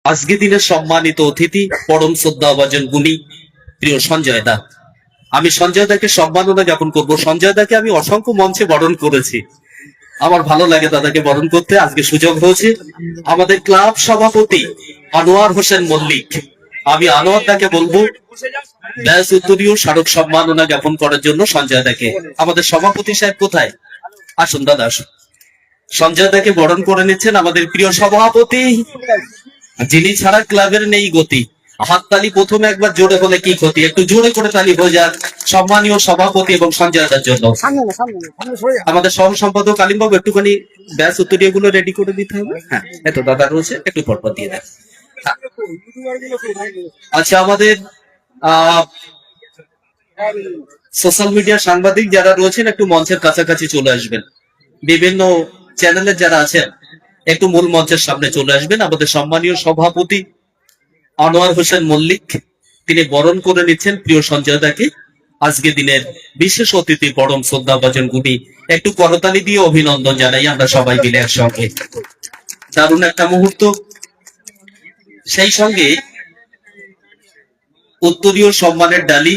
আজকে দিনের সম্মানিত অতিথি পরম শ্রদ্ধাভাজন গুণী প্রিয় সঞ্জয় দা। আমি সঞ্জয় দাকে সম্মাননা জ্ঞাপন করবো। সঞ্জয় দাকে আমি অসংখ্য মঞ্চে বরণ করেছি, আমার ভালো লাগে দাদাকে বরণ করতে। আজকে সুযোগ হয়েছে। আমাদের ক্লাব সভাপতি আনোয়ার হোসেন মল্লিক, আমি আনোয়ার দাকে বলবো ব্যাস উত্তরীয় স্মারক সম্মাননা জ্ঞাপন করার জন্য সঞ্জয় দাকে। আমাদের সভাপতি সাহেব কোথায়? আসুন দাদা আসুন। সঞ্জয় দাকে বরণ করে নিচ্ছেন আমাদের প্রিয় সভাপতি, যিনি ছাড়া ক্লাবের নেই গতি। হাততালি প্রথমে একবার জোরে হলে কি ক্ষতি, একটু জোরে করে তালি হয়ে যাক সম্মানীয় সভাপতি এবং সঞ্জয়দার জন্য। আমাদের সহ সম্পাদক আলিমবাবু একটুখানি ব্যাস উত্তরীয় গুলো রেডি করে দিতে হবে। হ্যাঁ, এত দাদা রয়েছে, একটু পরপর দিয়ে দেন। আচ্ছা, আমাদের সোশ্যাল মিডিয়ার সাংবাদিক যারা রয়েছেন একটু মঞ্চের কাছাকাছি চলে আসবেন। বিভিন্ন চ্যানেলের যারা আছেন একটু মূল মঞ্চের সামনে চলে আসবেন। আমাদের সম্মানীয় সভাপতি আনোয়ার হোসেন মল্লিক, তিনি বরণ করে নিচ্ছেন প্রিয় সঞ্জয় দাকে। আজকে দিনের বিশেষ অতিথি পরম শ্রদ্ধাভাজন গুণী, একটু করতালি দিয়ে অভিনন্দন জানাই আমরা সবাই মিলে একসঙ্গে। দারুণ একটা মুহূর্ত। সেই সঙ্গে উত্তরীয় সম্মানের ডালি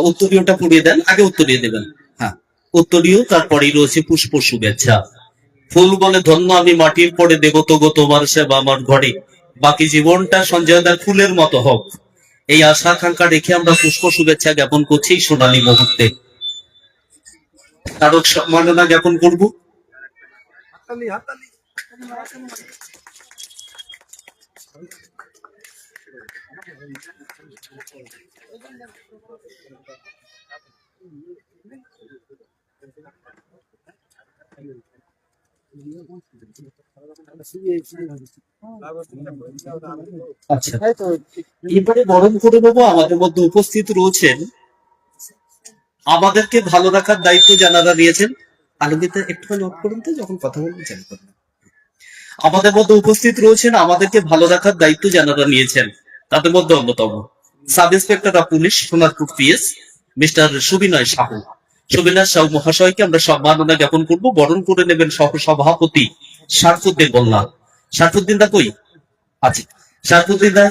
উত্তরীয়টা পুড়িয়ে দেন, আগে উত্তরীয় দেবেন। হ্যাঁ, উত্তরীয়, তারপরেই রয়েছে পুষ্প শুভেচ্ছা। ফুল বলে ধন্য আমি মাটির পরে দেব তো গো তোমার সেবা আমার ঘরে, বাকি জীবনটা সঞ্জয় দার ফুলের মতো হোক, এই আশা আকাঙ্ক্ষা রেখে আমরা পুষ্প শুভেচ্ছা জ্ঞাপন করছি সোনালী মুহূর্তে। কারো সম্মাননা জ্ঞাপন করব। আচ্ছা, এবারে বরণ করে নেবো। আমাদের মধ্যে উপস্থিত রয়েছেন, আমাদেরকে ভালো রাখার দায়িত্ব যারা নিয়েছেন, আলোকিতা একটুখানি অফ করুন তো, যখন কথা বলবেন চালু করুন। আমাদের মধ্যে উপস্থিত রয়েছেন, আমাদেরকে ভালো রাখার দায়িত্ব যারা নিয়েছেন, তাদের মধ্যে অন্যতম sub inspector of police Sonarpur PS mister Subinoy Sahu. Subinoy Sahu মহাশয়কে আমরা সম্মাননা জ্ঞাপন করব। বরণ করে নেবেন সহ সভাপতি শারফুদ্দিন বল্লা। শারফুদ্দিন দা কই? আচ্ছা, শারফুদ্দিন দা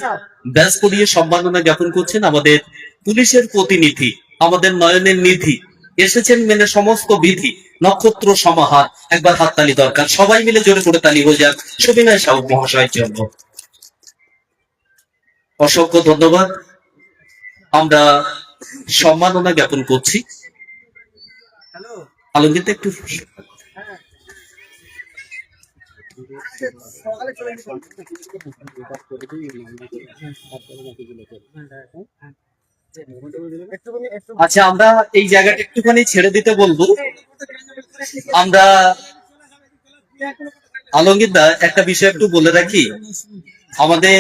ব্যাস পরিয়ে সম্মাননা জ্ঞাপন করছেন। আমাদের পুলিশের প্রতিনিধি, আমাদের নয়নের নিধি, এসেছেন মেনে সমস্ত বিধি, নক্ষত্র সমাহার। একবার হাততালি দরকার, সবাই মিলে জোরে করে তালি হয়ে যাক সুবিনয় সাহু মহাশয়ের জন্য। অসংখ্য ধন্যবাদ। আমরা সম্মাননা জ্ঞাপন করছি। আলমগীরটা একটু আচ্ছা, আমরা এই জায়গাটা একটুখানি ছেড়ে দিতে বলবো। আমরা আলমগীর দা একটা বিষয় একটু বলে রাখি, আমাদের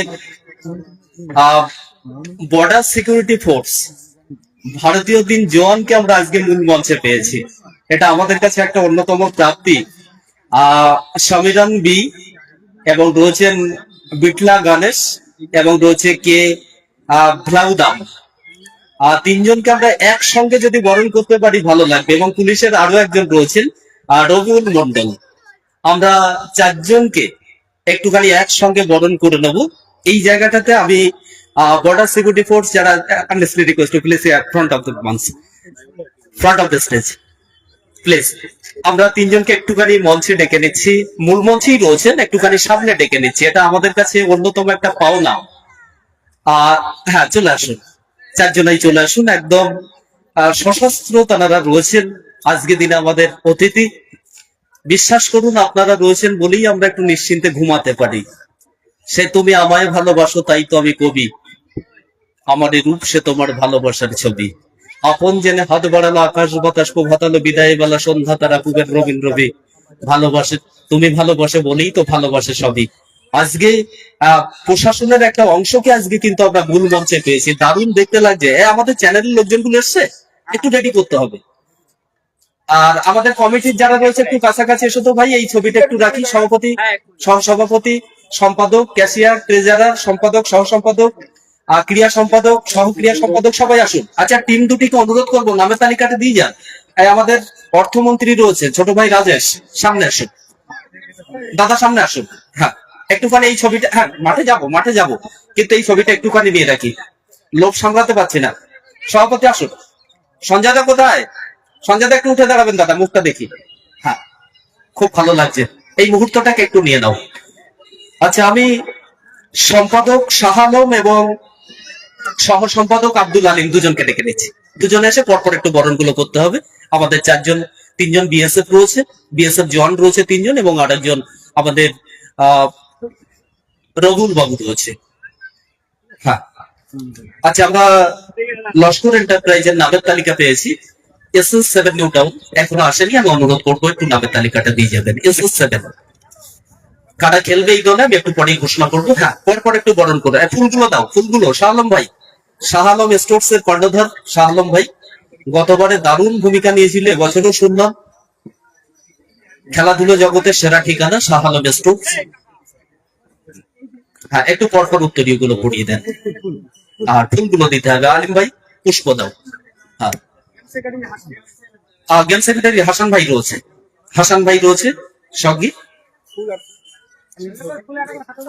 বর্ডার সিকিউরিটি ফোর্স ভারতীয় 3 জওয়ানকে আমরা আজকে মূল মঞ্চে পেয়েছি। এটা আমাদের কাছে একটা অন্যতম প্রাপ্তি। সমীরণ বি এবং রয়েছেন বিটলা গণেশ এবং রয়েছে কে ভ্লাউদাম। 3 জনকে আমরা একসঙ্গে যদি বরণ করতে পারি ভালো লাগবে। এবং পুলিশের আরো একজন রয়েছেন রবিউল মন্ডল। আমরা 4 জনকে একটুখানি একসঙ্গে বরণ করে নেব। এই জায়গাটাতে আমি বর্ডার সিকিউরিটি ফোর্স যারা earnestly request to please front of the stage please. আমরা 3 জনকে একটুখানি মঞ্চে ডেকে নিচ্ছি, মূল মঞ্চেই রয়েছেন, একটুখানি সামনে ডেকে নিচ্ছি। এটা আমাদের কাছে অন্যতম একটা পাওনা। হ্যাঁ, চলে আসুন, 4 জনাই চলে আসুন। একদম সশস্ত্র তারা রয়েছেন আজকে দিনে আমাদের অতিথি। বিশ্বাস করুন, আপনারা রয়েছেন বলেই আমরা একটু নিশ্চিন্তে ঘুমাতে পারি। সে তুমি আমায় ভালোবাসো তাই তো আমি কবি, আমার রূপ সে তোমার ভালোবাসার ছবি, আপন জেনে হাত বাড়ালো আকাশ বাতাস প্রভাতালো বিদায় বেলা সন্ধ্যা তারা কুবের রবীন রবি, ভালোবাসে তুমি ভালোবাসে বলেই তো ভালোবাসে সবই। আজকে প্রশাসনের একটা অংশকে আজকে কিন্তু আমরা মূল মঞ্চে পেয়েছি। দারুণ দেখতে লাগছে। আমাদের চ্যানেলের লোকজনগুলো এসছে, একটু রেডি করতে হবে। আর আমাদের কমিটির যারা রয়েছে একটু কাছাকাছি এসো তো ভাই, এই ছবিটা একটু রাখি। সভাপতি, সহ সভাপতি, সম্পাদক, ক্যাশিয়ার, ট্রেজারার, সম্পাদক, সহ সম্পাদক, ক্রিয়া সম্পাদক, সহ ক্রিয়া সম্পাদক সবাই আসুন। আচ্ছা, টিম দুটিকে অনুরোধ করবো নামের তালিকাটা দিয়ে যান। আমাদের অর্থমন্ত্রী রয়েছে ছোট ভাই রাজেশ, সামনে আসুন। দাদা সামনে আসুন। হ্যাঁ, একটুখানি এই ছবিটা, হ্যাঁ মাঠে যাব, কিন্তু এই ছবিটা একটুখানি নিয়ে রাখি, লোভ সামলাতে পারছি না। সভাপতি আসুন। সঞ্জয় দা কোথায়? সঞ্জয় দা একটু উঠে দাঁড়াবেন দাদা, মুখটা দেখি। হ্যাঁ, খুব ভালো লাগছে, এই মুহূর্তটাকে একটু নিয়ে নাও। আচ্ছা, আমি সম্পাদক শাহ আলম এবং সহ সম্পাদক আব্দুল আলিম দুজনকে ডেকে নিচ্ছি। দুজনে এসে পরপর একটু বরণগুলো করতে হবে। আমাদের তিনজন বিএসএফ রয়েছে, বিএসএফ জওয়ান রয়েছে তিনজন, এবং আরেকজন আমাদের রঘুল বাবু রয়েছে। হ্যাঁ, আচ্ছা, আমরা লস্কর এন্টারপ্রাইজের নামের তালিকা পেয়েছি। SS7 নিউ টাউন এখনো আসেনি, আমি অনুরোধ করবো একটু নামের তালিকাটা দিয়ে যাবেন। SS7 কারা খেলবে এই দলে আমি একটু পরেই ঘোষণা করবো। হ্যাঁ, পর একটু বরণ করে ফুলগুলো দাও, ফুলগুলো। শাহ আলম ভাই, শাহ আলম স্টোর্স এর কর্ণধার শাহ আলম ভাই গতবারে দারুণ ভূমিকা নিয়েছিল, এবছরও শুনলাম। খেলাধুলো জগতের সেরা ঠিকানা শাহ আলম স্টোর্স। হ্যাঁ, একটু পরপর উত্তরীয় গুলো পড়িয়ে দেন, আর ফুলগুলো দিতে হবে। আলিম ভাই পুষ্প দাও। হ্যাঁ, গেম সেক্রেটারি হাসান ভাই রয়েছে, হাসান ভাই রয়েছে সঙ্গী।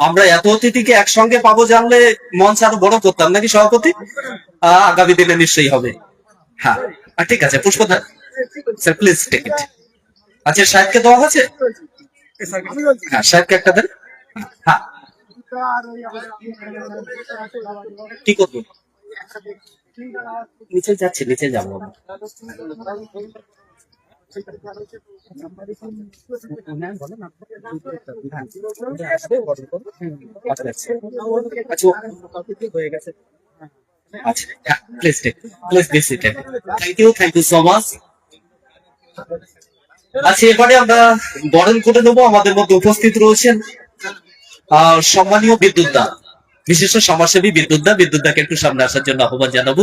আমরা এত অতিথিকে একসঙ্গে পাবো জানলে মঞ্চ আরো বড় করতাম নাকি সভাপতি? আগামী দিনে নিশ্চয়ই হবে। হ্যাঁ, ঠিক আছে, পুষ্প স্যার প্লিজ টেক ইট। আচ্ছা, সাহেবকে দেওয়া আছে? হ্যাঁ, সাহেবকে একটা দেন। হ্যাঁ, কি করবো? নিচে যাচ্ছে, নিচে যাবো। আচ্ছা, এবারে আমরা বরণ করে নেবো। আমাদের মধ্যে উপস্থিত রয়েছেন সম্মানীয় বিদ্যুৎ দা, বিশিষ্ট সমাজসেবী বিদ্যুৎ দা। বিদ্যুৎ দাকে একটু সামনে আসার জন্য আহ্বান জানাবো।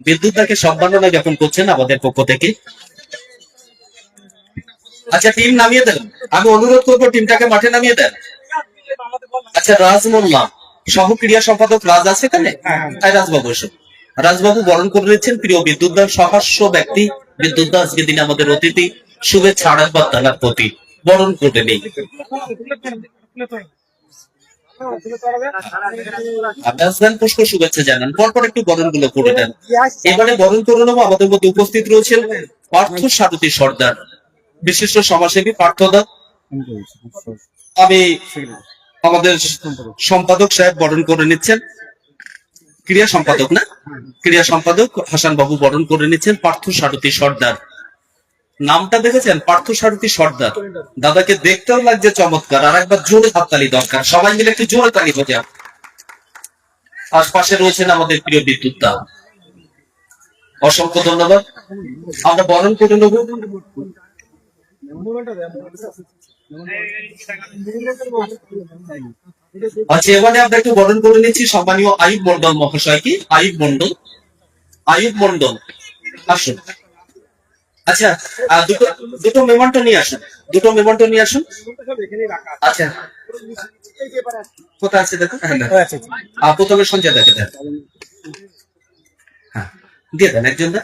বিদ্যুৎ দাকে সম্মাননা জ্ঞাপন করছেন আমাদের পক্ষ থেকে। আচ্ছা, টিম নামিয়ে দেন, আমি অনুরোধ করবো টিমটাকে মাঠে নামিয়ে দেন। আচ্ছা, রাজ মোল্লা সহ ক্রিয়া সম্পাদক রাজ আছে এখানে? রাজবাবু এসো। রাজবাবু বরণ করে নিচ্ছেন প্রিয় বিদ্যুৎ দার সহাস্য ব্যক্তি বিদ্যুৎ দা, আজকে দিনে আমাদের অতিথি। শুভেচ্ছা আড়াইবার তালার প্রতি বরণ করে নেই। পুষ্প শুভেচ্ছা জানান, পরপর একটু বরণ গুলো করে দেন। এবারে বরণ করে নেবো। আমাদের মধ্যে উপস্থিত রয়েছেন পার্থ সারথী সর্দার, বিশিষ্ট সমাজসেবী পার্থদা। আমি আমাদের সম্পাদক সাহেব বরণ করে নিচ্ছেন, ক্রিয়া সম্পাদক না, ক্রিয়া সম্পাদক হাসান বাবু বরণ করে নিচ্ছেন পার্থ সারথী সর্দার। নামটা দেখেছেন? পার্থ সারথী সর্দার। দাদাকে দেখতেও লাগছে চমৎকার। আর একবার জোরে হাততালি দরকার, সবাই মিলে একটু জোরে তালি হয়ে যাক। আশপাশে রয়েছেন আমাদের প্রিয় বিদ্যুৎ দা, অসংখ্য ধন্যবাদ। আমরা বরণ করে নেব। আচ্ছা, এবারে আমরা একটু বরণ করে নিচ্ছি সম্মানীয় আয়ুব মন্ডল মহাশয়। কি আয়ুব মন্ডল? আয়ুব মন্ডল আসুন। আচ্ছা, দুটো মেমন্টো নিয়ে আসুন, দুটো মেমন্টো নিয়ে আসুন। আচ্ছা, কোথায় আছে দেখুন? প্রথমে সঞ্জয় দাকে দেন। হ্যাঁ, দিয়ে দেন একজন দা।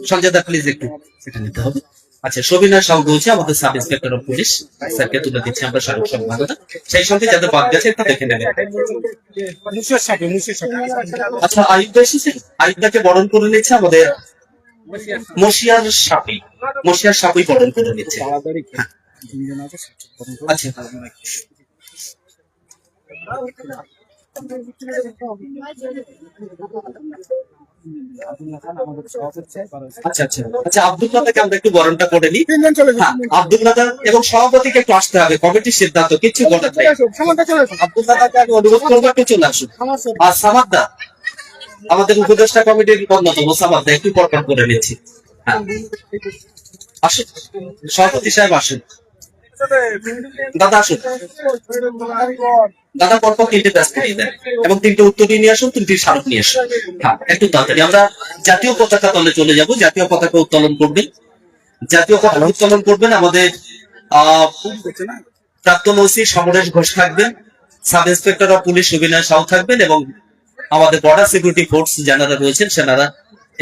সঞ্জয় দা প্লিজ একটু সেটা নিতে হবে। আচ্ছা, সবিনয় সাউ রয়েছে আমাদের সাব ইন্সপেক্টর অফ পুলিশ, স্যারকে তুলে দিচ্ছি আমরা স্মারক সম্মাননা। সেই সঙ্গে যাদের বাদ গেছে একটু দেখে নেবেন। আচ্ছা, আয়ুব দা এসেছে, আয়ুব দাকে বরণ করে নিচ্ছে আমাদের মশিয়ার সাপি, মশিয়ার সাপই বরণ করে নিচ্ছে। আচ্ছা, আচ্ছা আচ্ছা আচ্ছা, আব্দুল্লাহকে আমরা একটু বরণটা করে নিই। আব্দুল্লাহ এবং সভাপতিকে একটু আসতে হবে, কমিটির সিদ্ধান্ত কিছু ঘটাতে। আব্দুল্লাহকে আমি অনুরোধ করবো একটু চলে আসুন। আর সামাদ্দা আমাদের উপদেষ্টা কমিটির অন্যতম, সামাদ্দা একটু পরপর করে নিচ্ছি। হ্যাঁ, আসুন সভাপতি সাহেব, আসুন দাদা, আসুন দাদা, পরপর তিনটে ব্যাস করিয়ে দেন এবং তিনটে উত্তরী নিয়ে আসুন, তিনটি স্মারক নিয়ে আসুন। হ্যাঁ, একটু তাড়াতাড়ি। আমরা জাতীয় পতাকা তলে চলে যাব। জাতীয় পতাকা উত্তোলন করবেন, জাতীয় পতাকা উত্তোলন করবেন আমাদের প্রাক্তন ওসি সমরেশ ঘোষ থাকবেন, sub inspector of police Subinoy Sau থাকবেন, এবং আমাদের বর্ডার সিকিউরিটি ফোর্স যারা রয়েছেন সেনারা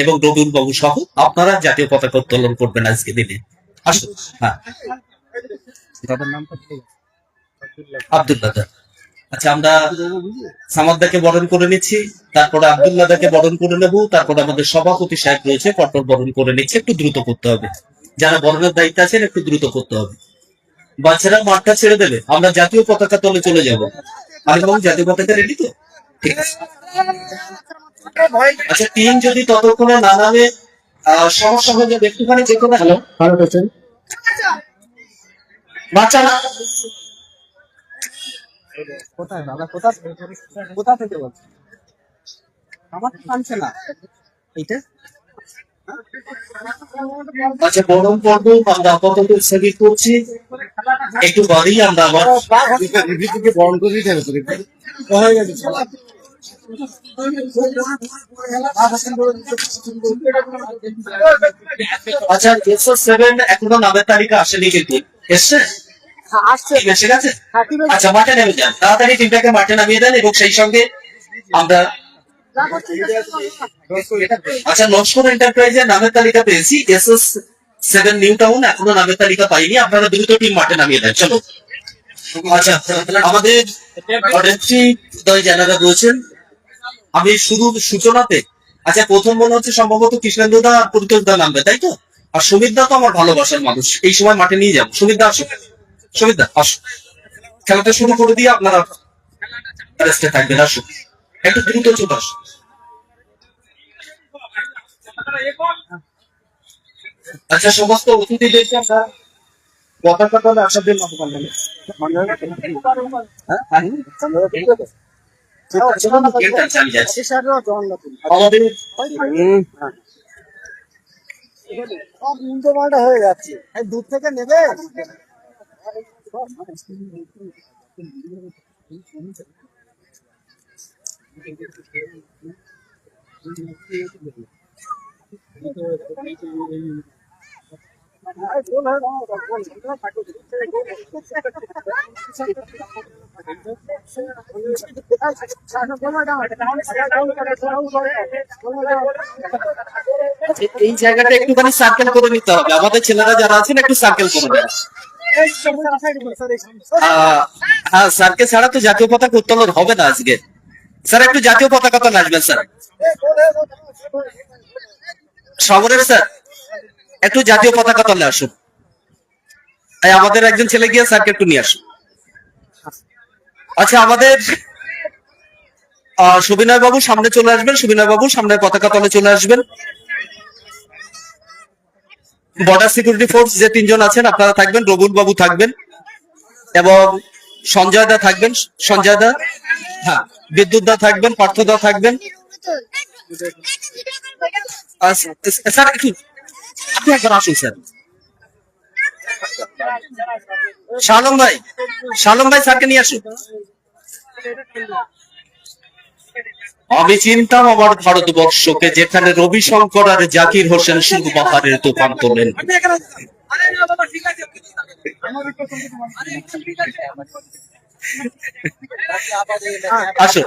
এবং রবিউল বাবু সহ আপনারা জাতীয় পতাকা উত্তোলন করবেন আজকে দিনে। আসুন। হ্যাঁ, আব্দুল্লাহ দা। আচ্ছা, আমরা সামাদ্দাকে বরণ করে নিচ্ছি, তারপরে আব্দুল্লাহ দাকে বরণ করে নেব, তারপরে আমাদের সভাপতি সাহেব রয়েছে পটল বরণ করে নিচ্ছে। একটু দ্রুত করতে হবে, যারা বরণের দায়িত্বে আছেন একটু দ্রুত করতে হবে। বাচ্চারা মাঠটা ছেড়ে দেবে, আমরা জাতীয় পতাকা তলে চলে যাব। এবং জাতীয় পতাকা রেডি তো? ঠিক আছে। আচ্ছা, টিম যদি ততক্ষণে না নামে সমস্যা হয়ে যাবে, একটুখানি যে কোনো বাচ্চারা কোথায় দাদা, কোথা থেকে বলছে আমার টানছে না এইটা। আচ্ছা, বরং পর্ব আমরা আপাতত স্থগিত করছি, একটু বাদেই আমরা আবার বরণ করে দিতে হবে। হয়ে গেছে। আচ্ছা, S7 এখনো নামের তালিকা আসেনি, কিন্তু এসছে, এসে গেছে। আচ্ছা, মাঠে নেমে যান, তাড়াতাড়ি টিমটাকে মাঠে নামিয়ে দেন এবং সেই সঙ্গে আমরা আচ্ছা লস্কর এন্টারপ্রাইজের নামের তালিকা পেয়েছি, SS7 নিউ টাউন এখনো নামের তালিকা পাইনি, আপনারা দ্রুত টিম মাঠে নামিয়ে দেন। চলো। আচ্ছা, আমাদের যারা রয়েছেন, আমি শুধু সূচনাতে আচ্ছা প্রথম মনে হচ্ছে সম্ভবত কৃষ্ণেন্দু দা আর পরিতোষ দা নামবে, তাই তো? আর সুমিত দা তো আমার ভালোবাসার মানুষ, এই সময় মাঠে নিয়ে যাবো। সুমিত দা আসো, সুমিত দা আসো, খেলাটা শুরু করে দিয়ে আপনারা রেস্টে থাকবেন। আসো, একটু দ্রুত চলে আসো। আচ্ছা, সমস্ত অতিথিদেরকে আমরা পতাকা তলে আসার জন্য আমাদের হয়ে যাচ্ছে, দূর থেকে নেবে। এই জায়গাটা একটুখানি সার্কেল করে নিতে হবে, আমাদের ছেলেরা যারা আছেন একটু সার্কেল করে নেন। হ্যাঁ, স্যারকে ছাড়া তো জাতীয় পতাকা উত্তোলন হবে না আজকে। স্যার একটু জাতীয় পতাকা তো আসবেন স্যার। শহরের স্যার একটু জাতীয় পতাকা তলে আসুন। আমাদের একজন ছেলে গিয়ে স্যারকে একটু নিয়ে আসুন। আচ্ছা, আমাদের সুবিনয় বাবু সামনে চলে আসবেন, সুবিনয় বাবু সামনে পতাকা তলে চলে আসবেন। বর্ডার সিকিউরিটি ফোর্স যে তিনজন আছেন আপনারা থাকবেন, রবুল বাবু থাকবেন এবং সঞ্জয় দা থাকবেন, সঞ্জয় দা, হ্যাঁ, বিদ্যুৎ দা থাকবেন, পার্থ দা থাকবেন। স্যার একটু আপনি একবার আসুন স্যার। শালম ভাই, শালম ভাই স্যারকে নিয়ে আসুন। আমি চিনতাম আমার ভারতবর্ষকে, যেখানে রবিশঙ্কর আর জাকির হোসেন শুধু বাহারের দোকান তোলেন। আসো,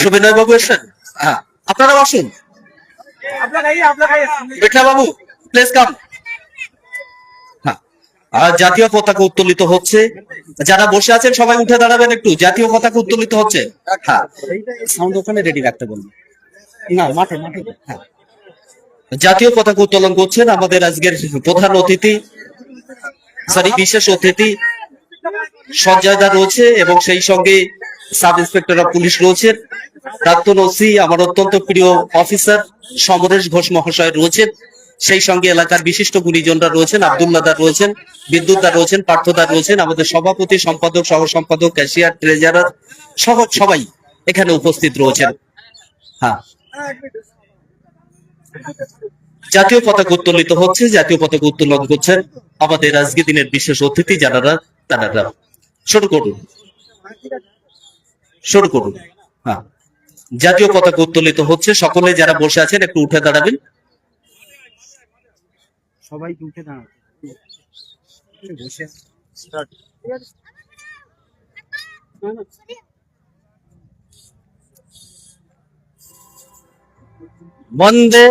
সুবিনয় বাবু এসেছেন, হ্যাঁ আপনারা আসুন। বিটলা বাবু প্লিজ কাম। আর জাতীয় পতাকা উত্তোলিত হচ্ছে, যারা বসে আছেন সবাই উঠে দাঁড়াবেন, একটু জাতীয় পতাকা উত্তোলিত হচ্ছে। হ্যাঁ, সাউন্ড ওখানে রেডি রাখতে বলুন। না, মাঠে মাঠে। হ্যাঁ, জাতীয় পতাকা উত্তোলন করছেন আমাদের আজকের প্রধান অতিথি, সরি বিশেষ অতিথি সঞ্জয় দা রয়েছে এবং সেই সঙ্গে সাব ইন্সপেক্টর অফ পুলিশ রয়েছেন, প্রাক্তন ওসি আমার অত্যন্ত প্রিয় অফিসার সমরেশ ঘোষ মহাশয় রয়েছেন, সেই সঙ্গে এলাকার বিশিষ্ট গুণীজনরা রয়েছেন, আব্দুল্লাহ দা রয়েছেন, বিদ্যুৎ দা রয়েছেন, পার্থ দা রয়েছেন, আমাদের সভাপতি, সম্পাদক, সহ সম্পাদক, ক্যাশিয়ার, ট্রেজারার সহ সবাই এখানে উপস্থিত রয়েছেন। হ্যাঁ, জাতীয় পতাকা উত্তোলিত হচ্ছে, জাতীয় পতাকা উত্তোলন করছেন আমাদের আজকে দিনের বিশেষ অতিথি যারা তারা। শুরু করুন, শুরু করুন। হ্যাঁ, জাতীয় পতাকা উত্তোলিত হচ্ছে, সকলে যারা বসে আছেন একটু উঠে দাঁড়াবেন, সবাই উঠে দাঁড়াবেন। বন্দে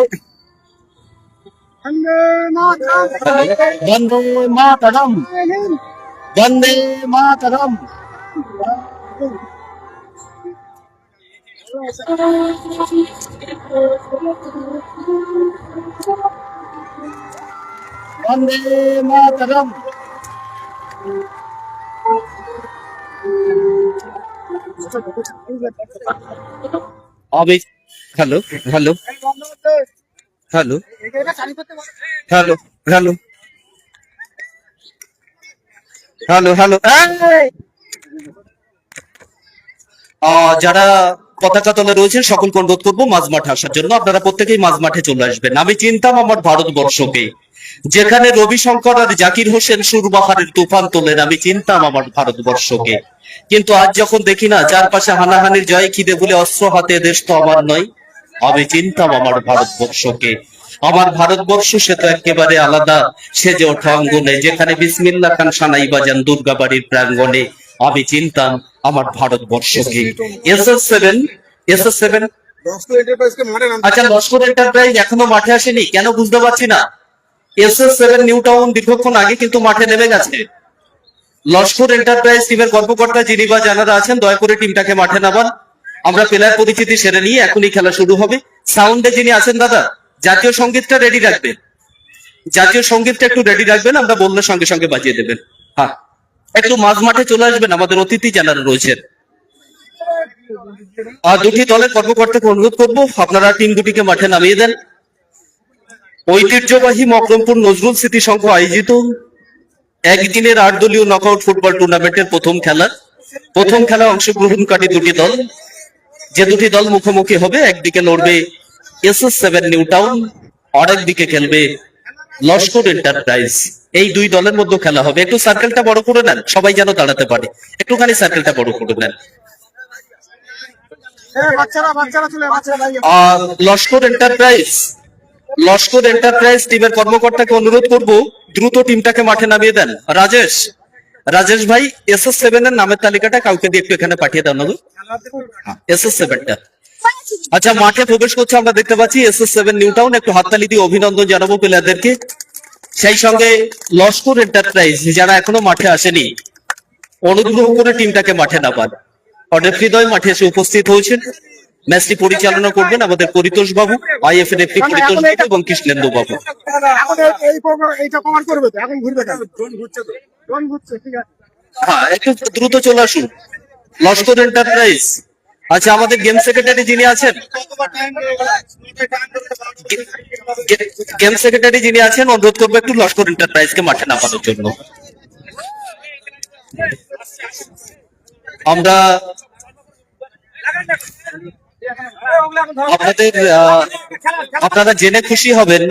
বন্দে মাতরম, বন্দে মাতরম। বন্দে মাতরম। অবি hello hello hello hello hello hello hello. যারা পতাকা তলে রয়েছেন সকলকে অনুরোধ করবো মাঝ মাঠে আসার জন্য। আপনারা প্রত্যেকেই মাঝ মাঠে চলে আসবেন। আমি চিনতাম আমার ভারতবর্ষকে, যেখানে রবিশঙ্কর আর জাকির হোসেন সুরবাহারের তুফান তোলেন, আমি চিনতাম আমার ভারতবর্ষকে। কিন্তু আজ যখন দেখি না চারপাশে হানাহানির জয় খিদে বলে অস্ত্র হাতে, দেশ তো আমার নয়, আমি চিনতাম আমার ভারতবর্ষকে। আমার ভারতবর্ষ সে তো একেবারে আলাদা, সে যে ওঠা অঙ্গনে, যেখানে বিসমিল্লাহ খান সানাই বাজান দুর্গাবাড়ির প্রাঙ্গণে, আমি চিনতাম আমার ভারতবর্ষকে। SS7 SS7 আচ্ছা, লস্কর এন্টারপ্রাইজ এখনো মাঠে আসেনি কেন বুঝতে পারছি না। SS7 নিউ টাউন দীর্ঘক্ষণ আগে কিন্তু মাঠে নেমে গেছে। লস্কর এন্টারপ্রাইজ টিমের কর্মকর্তা যিনি বা যারা আছেন, দয়া করে টিমটাকে মাঠে নামান। আমরা প্লেয়ার পরিচিতি সেরে নিয়ে এখনই খেলা শুরু হবে। সাউন্ডে যিনি আছেন দাদা, জাতীয় সঙ্গীতটা রেডি রাখবেন, জাতীয় সঙ্গীতটা একটু রেডি রাখবেন, আমরা বললে সঙ্গে সঙ্গে বাজিয়ে দেবেন। হ্যাঁ, একটু মাঝ মাঠে চলে আসবেন, আমাদের অতিথি যারা রয়েছেন। আর দুটি দলের কর্মকর্তাকে অনুরোধ করবো আপনারা টিম দুটিকে মাঠে নামিয়ে দেন। ঐতিহ্যবাহী মকরমপুর নজরুল স্মৃতি সংঘ আয়োজিত একদিনের 8 দলীয় নকআউট ফুটবল টুর্নামেন্টের প্রথম খেলা অংশগ্রহণকারী দুটি দল, যে দুটি দল মুখোমুখি হবে, একদিকে লড়বে SS7 নিউ টাউন, আর একদিকে খেলবে লস্কর এন্টারপ্রাইজ। এই দুই দলের মধ্যে খেলা হবে। একটু সার্কেলটা বড় করে নেন, সবাই যেন দাঁড়াতে পারে। একটুখানি সার্কেলটা বড় করে নেন। লস্কর এন্টারপ্রাইজ টিমের কর্মকর্তাকে অনুরোধ করব দ্রুত টিমটাকে মাঠে নামিয়ে দেন। রাজেশ ভাই, SS7 এর নামের তালিকাটা কাউকে দিয়ে একটু এখানে পাঠিয়ে দাও না গো। SS7টা আচ্ছা মাঠে প্রবেশ করছে, আমরা দেখতে পাচ্ছি SS7 নিউ টাউন। একটু হাততালি দিয়ে অভিনন্দন জানাবো প্লেয়ারদেরকে। সেই সঙ্গে লস্কর এন্টারপ্রাইজ যারা এখনো মাঠে আসেনি, অনুগ্রহ করে টিমটাকে মাঠে নামান। অনেক হৃদয় মাঠে এসে উপস্থিত হয়েছেন। ম্যাচটি পরিচালনা করবেন আমাদের পরিতোষ বাবু, IF এর একটি পরিতোষ বাবু এবং কৃষ্ণেন্দু বাবু। হ্যাঁ, একটু দ্রুত চলে আসুন। লস্কর এন্টারপ্রাইজ। আচ্ছা, আমাদের গেম সেক্রেটারি যিনি আছেন, অনুরোধ করবো একটু লস্কর এন্টারপ্রাইজকে মাঠে নামানোর জন্য। আমরা আপনারা জেনে খুশি হবেন,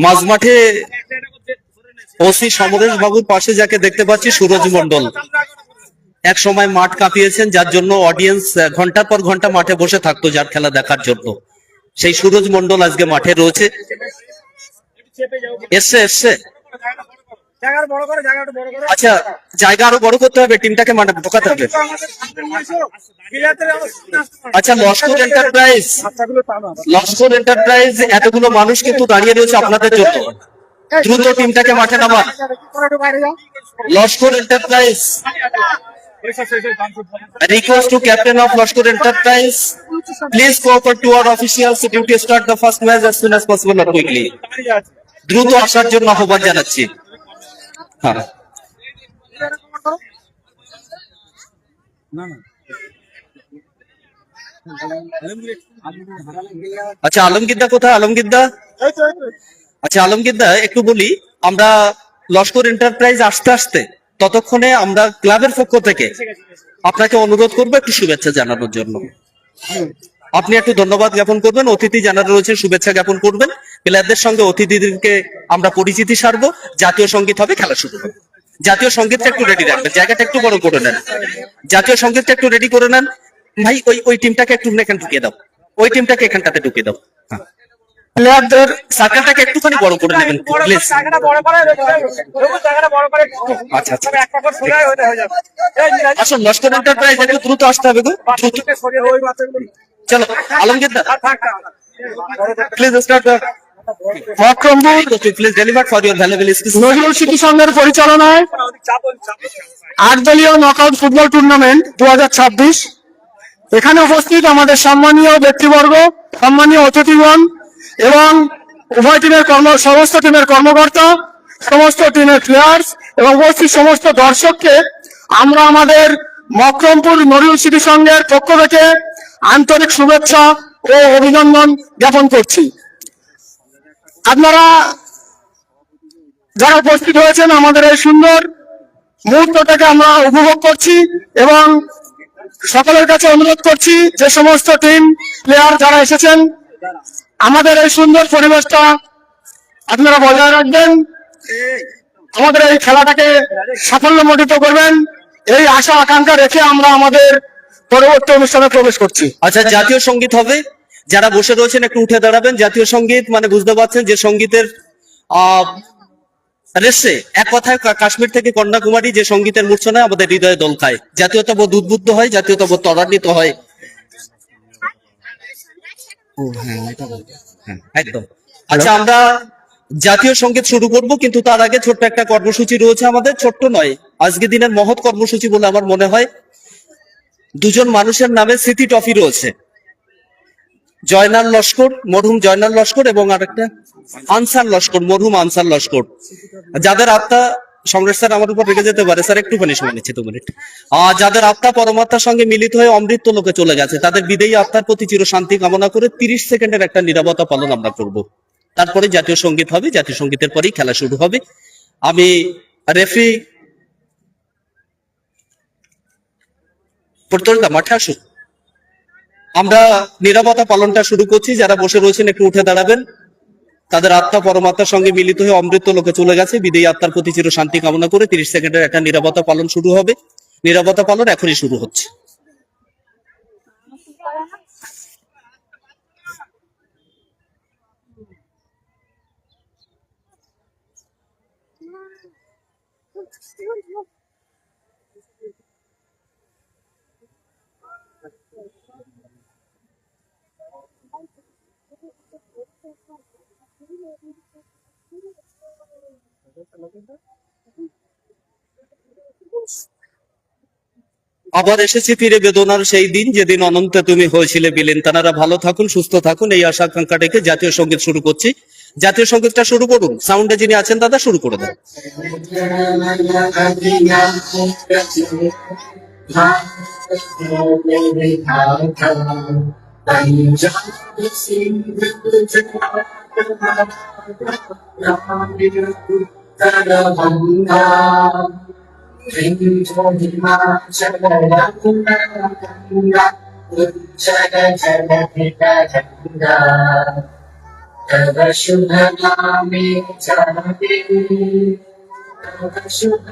মাঝ মাঠে ওসি সমরেশ বাবুর পাশে যাকে দেখতে পাচ্ছি, সুরজ মন্ডল, এক সময় মাঠ কাঁপিয়েছেন, যার জন্য অডিয়েন্স ঘন্টার পর ঘন্টা মাঠে বসে থাকতো যার খেলা দেখার জন্য। সেই সুরজ মন্ডল আজকে মাঠে রয়েছে। এসছে আচ্ছা, জায়গা আরো বড় করতে হবে, টিমটাকে মাঠে ঢোকাতে হবে। আচ্ছা, লস্কর এন্টারপ্রাইজ এতগুলো মানুষ কিন্তু দাঁড়িয়ে রয়েছে আপনাদের জন্য। দ্রুত টিমটাকে মাঠে নামান। Laskar enterprise, request to captain of Lashkar Enterprise, please cooperate to our officials to start the first match as soon as possible or quickly. দ্রুত আসার জন্য আহ্বান জানাচ্ছি। হ্যাঁ, আচ্ছা আলমগীরদা কোথায়? আলমগীরদা একটু বলি, আমরা লস্কর এন্টারপ্রাইজ আসতে আসতে ততক্ষণে আমরা ক্লাবের পক্ষ থেকে আপনাকে অনুরোধ করবো একটু শুভেচ্ছা জানানোর জন্য। আপনি একটু ধন্যবাদ জ্ঞাপন করবেন, অতিথি যারা রয়েছে শুভেচ্ছা জ্ঞাপন করবেন। প্লেয়ারদের সঙ্গে অতিথিদেরকে আমরা পরিচিতি সারবো। জাতীয় সঙ্গীত হবে, খেলা শুরু হবে। জাতীয় সঙ্গীতটা একটু রেডি রাখবেন, জায়গাটা একটু বড় করে নেন। জাতীয় সঙ্গীতটা একটু রেডি করে নেন ভাই। ওই টিমটাকে একটু এখানে ঢুকিয়ে দাও, ওই টিমটাকে এখানটাতে ঢুকিয়ে দাও। প্লেয়ারদের সার্কেলটাকে একটুখানি বড় করে নেবেন প্লিজ। আচ্ছা আচ্ছা, আসুন লস্কর এন্টারপ্রাইজ একটু দ্রুত আসতে হবে গো, দ্রুত। চলো আলমগীর দা please start the Makrampur please deliver for your valuable speech. Nazrul স্মৃতি সংঘের পরিচালনায় 8 দলীয় নকআউট ফুটবল টুর্নামেন্ট 2026 এখানে উপস্থিত আমাদের সম্মানীয় ব্যক্তিবর্গ, সম্মানীয় অতিথিগণ এবং উভয় টিমের সমস্ত টিমের কর্মকর্তা, সমস্ত টিমের প্লেয়ার্স এবং উপস্থিত সমস্ত দর্শককে আমরা আমাদের মক্রমপুর নজরুল স্মৃতি সংঘের পক্ষ থেকে আন্তরিক শুভেচ্ছা ও অভিনন্দন জ্ঞাপন করছি। আপনারা যারা উপস্থিত হয়েছেন আমাদের এই সুন্দর মুহূর্তটাকে আমরা উপভোগ করছি এবং সকলের কাছে অনুরোধ করছি যে সমস্ত টিম প্লেয়ার যারা এসেছেন আমাদের এই সুন্দর পরিবেশটা আপনারা বজায় রাখবেন, আমাদের এই খেলাটাকে সাফল্যমণ্ডিত করবেন, এই আশা আকাঙ্ক্ষা রেখে আমরা আমাদের পরবর্তী অনুষ্ঠানে প্রবেশ করছি। আচ্ছা, জাতীয় সঙ্গীত হবে, যারা বসে রয়েছেন একটু উঠে দাঁড়াবেন। জাতীয় সঙ্গীত মানে বুঝতে পারছেন যে সঙ্গীতের রেসে এক কথায় কাশ্মীর থেকে কন্যাকুমারী যে সঙ্গীতের মূর্ছনায় আমাদের হৃদয়ে দোল খায়, জাতীয়তাবোধ উদ্বুদ্ধ হয়, জাতীয়তাবোধ ত্বরান্বিত হয়। একদম। আচ্ছা, আমরা জাতীয় সঙ্গীত শুরু করব, কিন্তু তার আগে ছোট্ট একটা কর্মসূচি রয়েছে আমাদের। ছোট্ট নয়, আজকে দিনের মহৎ কর্মসূচি বলে আমার মনে হয়। দুজন মানুষের নামে স্মৃতি ট্রফি রয়েছে, জয়নাল লস্কর, মরহুম জয়নাল লস্কর, এবং আরেকটা আনসার লস্কর, মরহুম আনসার লস্কর, যাদের আত্মা, সম্রাট স্যার আমার উপর রেগে যেতে পারে স্যার, একটুখানি সময় নিচ্ছে 2 মিনিট, যাদের আত্মা পরমাত্মার সঙ্গে মিলিত হয়ে অমৃত লোকে চলে গেছে, তাদের বিদেয়ী আত্মার প্রতি চির শান্তি কামনা করে 30 সেকেন্ডের একটা নীরবতা পালন আমরা করব। তারপরে জাতীয় সঙ্গীত হবে, জাতীয় সঙ্গীতের পরেই খেলা শুরু হবে। আমি রেফারি প্রত্যেকটা মাঠে আসুন, আমরা নীরবতা পালনটা শুরু করছি। যারা বসে রয়েছেন একটু উঠে দাঁড়াবেন। তাদের আত্মা পরমাত্মার সঙ্গে মিলিত হয়ে অমৃত লোকে চলে গেছে, বিদেয়ী আত্মার প্রতি চির শান্তি কামনা করে 30 সেকেন্ডের একটা নীরবতা পালন শুরু হবে। নীরবতা পালন এখনই শুরু হচ্ছে। আবার এসেছি ফিরে বেদনার সেই দিন, যেদিন অনন্তে তুমি হয়েছিলে বিলীন। তারা ভালো থাকুন, সুস্থ থাকুন, এই আশা আকাঙ্ক্ষা রেখে জাতীয় সঙ্গীত শুরু করছি। জাতীয় সঙ্গীতটা শুরু করুন, সাউন্ডে যিনি আছেন দাদা শুরু করে দেন। শুভ নামে জানে, শুভ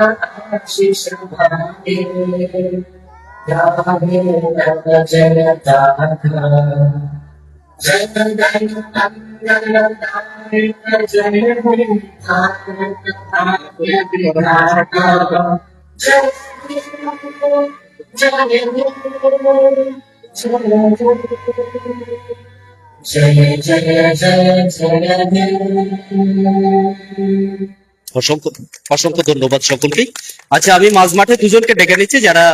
আশিস ভাবে, গাহে জয় দাধা, জয় জয় মঙ্গল দায়ক জয় অসংখ্য অসংখ্য ধন্যবাদ সকলকেই। আচ্ছা, আমি মাঝ মাঠে দুজনকে ডেকে নিচ্ছি, যারা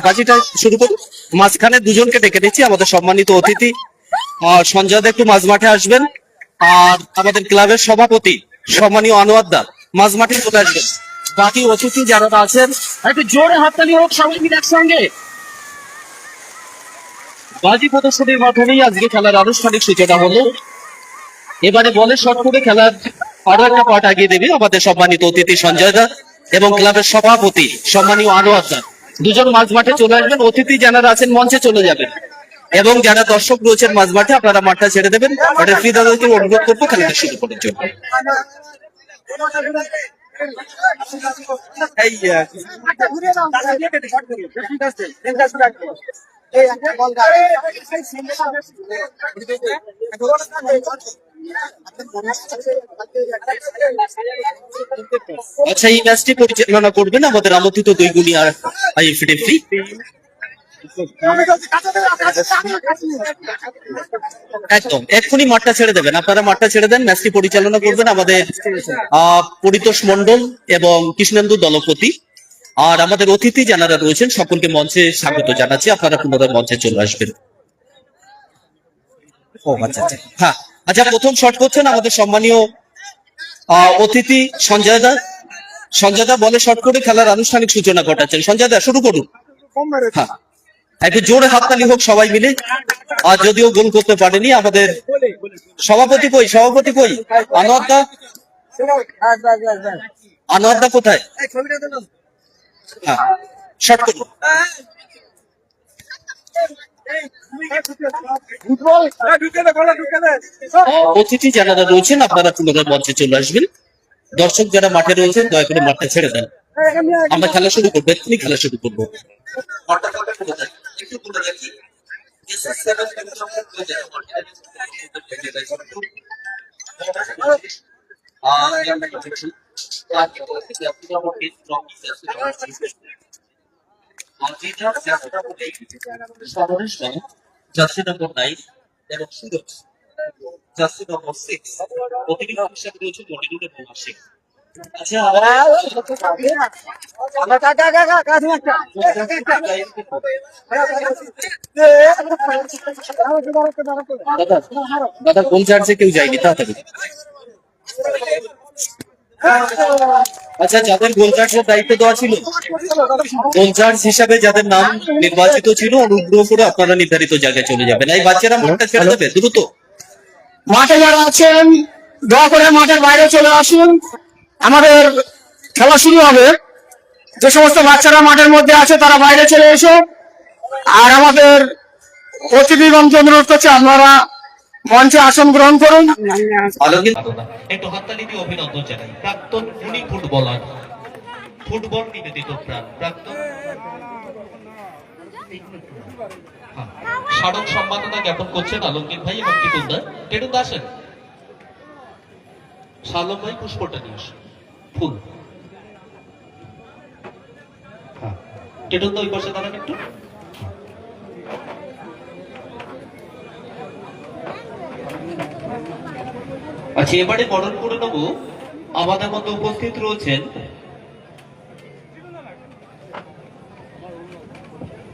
বাজিটা শুরু করুন। মাঝখানে দুজনকে ডেকে নিচ্ছি, আমাদের সম্মানিত অতিথি সঞ্জয় দা একটু মাঝ মাঠে আসবেন, আর আমাদের ক্লাবের সভাপতি সম্মানীয় আনোয়ার দা মাঝ মাঠে চলে আসবেন। বাকি অতিথি যারা আছেন একটু জোরে হাততালি হোক সবাই মিলে একসঙ্গে। বাজি প্রদর্শনীর মাধ্যমেই আজকে খেলার আনুষ্ঠানিক সূচনা হলো। এবারে বলে শট করে খেলার আরো একটা পার্ট আগিয়ে দেবে আমাদের সম্মানিত অতিথি সঞ্জয় দা এবং ক্লাবের সভাপতি সম্মানীয় আনোয়ার দা। দুজন মাঝ মাঠে চলে আসবেন, অতিথি যারা আছেন মঞ্চে চলে যাবেন, এবং যারা দর্শক রয়েছেন মাঝ মাঠে আপনারা মাঠটা ছেড়ে দেবেন। রেফারি দাদাকে অনুরোধ করবো খেলাটা শুরু করার জন্য। আচ্ছা, এই ম্যাচটি পরিচালনা করবেন আমাদের আমন্ত্রিত দুই গুণী আর আইএফএ রেফারি। একদম এক্ষুনি মাঠটা ছেড়ে দেবেন, আপনারা মাঠটা ছেড়ে দেন। ম্যাচটি পরিচালনা করবেন আমাদের পরিতোষ মণ্ডল এবং কৃষ্ণেন্দু দলপতি। আর আমাদের অতিথি যারা রয়েছেন সকলকে মঞ্চে স্বাগত জানাচ্ছি, আপনারা পুনরায় মঞ্চে চলে আসবেন। ও আচ্ছা আচ্ছা, হ্যাঁ আচ্ছা, প্রথম শট করছেন আমাদের সম্মানীয় অতিথি সঞ্জয় দা। সঞ্জয় দা বলে শট করে খেলার আনুষ্ঠানিক সূচনা ঘটাচ্ছেন। সঞ্জয় দা শুরু করুন। হ্যাঁ, একটু জোরে হাততালি হোক সবাই মিলে। আর যদিও গোল করতে পারেনি আমাদের সভাপতি কই, সভাপতি কই, আনোয়ার দা, আনোয়ার দা কোথায়? হ্যাঁ, শট করুন। অতিথি যারা রয়েছেন আপনারা পুনরায় মঞ্চে চলে আসবেন। দর্শক যারা মাঠে রয়েছেন দয়া করে মাঠটা ছেড়ে দেন, আমরা খেলা শুরু করবো, এক্ষুনি খেলা শুরু করবো। জার্সি নম্বর 9 এবং সুরজ জার্সি নম্বর 6 অতিরিক্ত হিসেবে রয়েছে মনিরুল এবং আশিক। আচ্ছা, দাদা গোল চার্জে কেউ যায়নি তাড়াতাড়ি। আচ্ছা, যাদের গোল চার্জের দায়িত্ব দেওয়া ছিল, গোল চার্জ হিসাবে যাদের নাম নির্বাচিত ছিল, অনুগ্রহ করে আপনারা নির্ধারিত জায়গায় চলে যাবেন। এই বাচ্চারা মাঠটা ছেড়ে দেবে দ্রুত। মাঠে যারা আছেন দয়া করে মাঠের বাইরে চলে আসুন, আমাদের খেলা শুরু হবে। যে সমস্ত বাচ্চারা মাঠের মধ্যে আছে তারা বাইরে চলে এসো। আর আমাদের অতিথিগণকে অনুরোধ করছি আপনারা মঞ্চে আসন গ্রহণ করুন। একটু হাততালি দিয়ে অভিনন্দন জানাই প্রাক্তন উনি ফুটবলার, ফুটবল নিবেদিত প্রাক্তন স্মারক সম্মাননা জ্ঞাপন করছেন আলমগীর ভাই এবং টিটুলদা। টিটুলদা আসেন, শালম ভাই পুষ্পটা নিয়ে আসেন, ফুল। টিটুলদা ওই পাশে দাঁড়ান একটু। আচ্ছা, এবারে বরণ করে নেব। আমাদের মধ্যে উপস্থিত রয়েছেন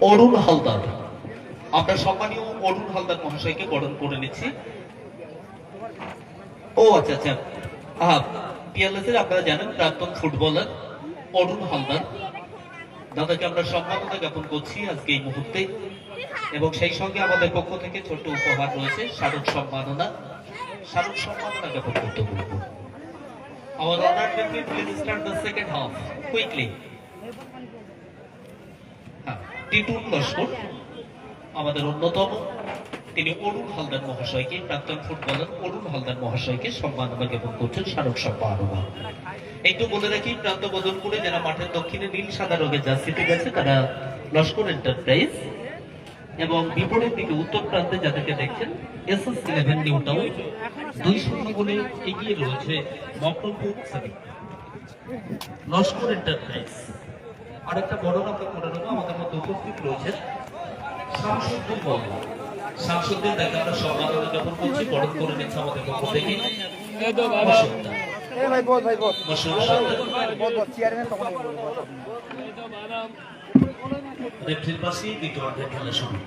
অরুণ হালদার। আমরা সম্মানীয় অরুণ হালদার মহাশয়কে বরণ করে নিচ্ছি। ও আচ্ছা আচ্ছা, পিএলএস এর আপনারা জানেন প্রাক্তন ফুটবলার অরুণ হালদার দাদাকে আমরা সম্মাননা জ্ঞাপন করছি আজকে এই মুহূর্তে। এবং সেই সঙ্গে আমাদের পক্ষ থেকে ছোট্ট উপহার রয়েছে, স্মারক সম্মাননা। স্মারক সম্মাননা জ্ঞাপন করতে বলবো। Our honored deputy, please start the second half quickly. টিটুল Laskar আমাদের অন্যতম, তিনি অরুণ হালদার মহাশয়কে, প্রাক্তন ফুটবলার অরুণ হালদার মহাশয়কে সম্মাননা জ্ঞাপন করছেন, স্মারক সম্মাননা। একটু বলে রাখি, প্রান্ত বদলপুরে যারা মাঠের দক্ষিণে নীল সাদা রঙের জার্সিতে গেছে তারা লস্কর এন্টারপ্রাইজ, এবং বিপরীত দিকে উত্তর প্রান্তে যাদেরকে দেখছেন SS11 নিউ টাউন 2-0 গোলে এগিয়ে রয়েছে মকরমপুর সিটি, লস্কর এন্টারপ্রাইজ। আরেকটা বড় আমরা করে নেব, আমাদের মধ্যে উপস্থিত রয়েছেন শামসুদ্দিন বল। শামসুদ্দিন তাকে আমরা সম্মাননা জ্ঞাপন করছি, বরণ করে নিচ্ছে আমাদের পক্ষ থেকে রেফারির পাশে দ্বিতীয় অর্ধের খেলা শুরু।